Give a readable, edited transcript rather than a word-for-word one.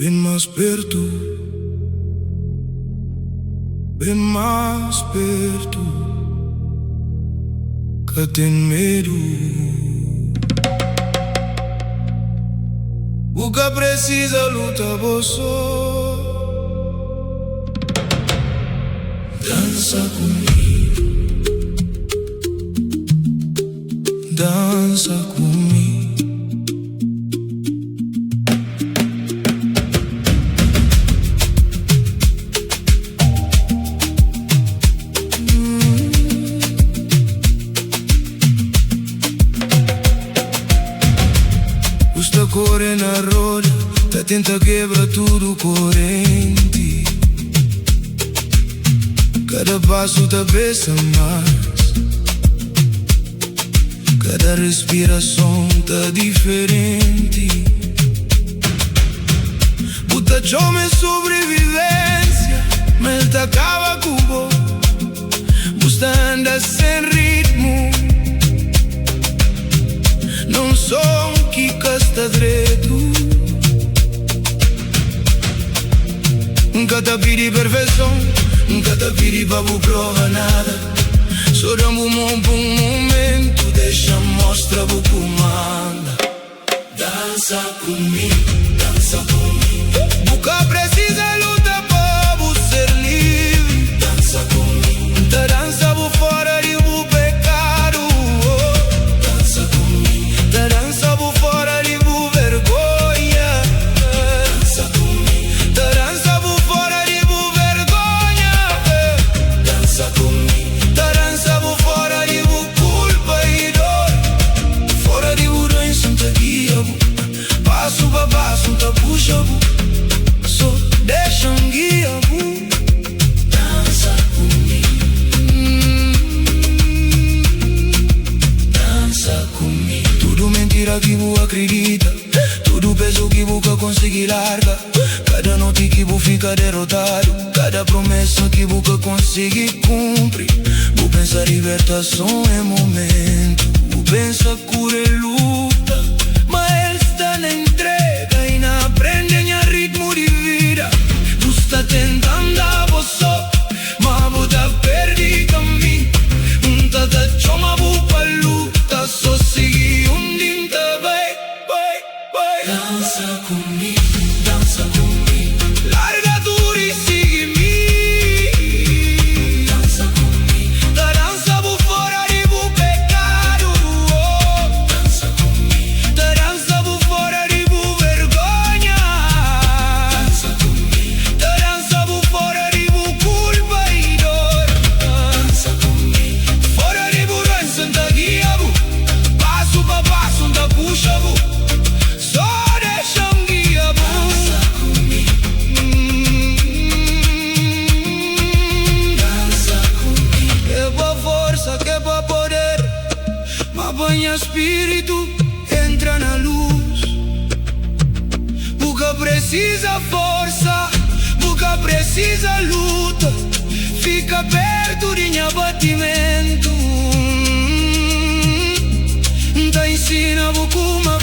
Vem mais perto, bem mais perto, que tenho medo. O que precisa luta você. Dança comigo, dança comigo. Custa corre na roda, tá tenta quebra tudo corrente. Cada passo tá pensa mais, cada respiração tá diferente. Buta chome sobrevivência, mas tá acaba com o bom. Busta anda sem ritmo, não sou que casta direito. Nunca te pedi perfeição, nunca te pedi pra prova nada. Só damos um momento, deixa mostra o comanda. Dança comigo, dança comigo. Nunca precisa lutar pra ser livre. Dança comigo, te dança por fora de o pecado. Dança comigo, te dança por fora de o vergonha. Dança comigo, te dança por fora de o vergonha. Dança comigo, te dança por fora de o culpa e dor. Fora de o dor, senta guia, passo pra passo, te puxa, só deixa guia. Dança comigo, dança comigo. Tudo mentira que você acredita, tudo peso que você consegue largar. Cada noite que você fica derrotado, cada promessa que você consegue cumprir. Você pensa libertação é momento, você pensa cura é luta, mas ele está na entrega e não aprende em ritmo de vida. Você está tentando a você, mas você está perdido caminho. Tá chama pra luta, só seguir dinta, vai. Dança comigo, dança comigo. Larga tudo e sigue-me. Dança comigo, te dança por fora de o pecado. Dança comigo, te dança por fora de o vergonha. Dança comigo, te dança por fora de o culpa e dor. Dança comigo, fora de o dor, senta guia, passo pra passo, te puxa, só deixa guia. Dança comigo, dança comigo. Que pra força, que pra poder, mas banha espírito, entra na luz. Porque precisa força, porque precisa luta. Fica perto de minha batimento. Te ensina como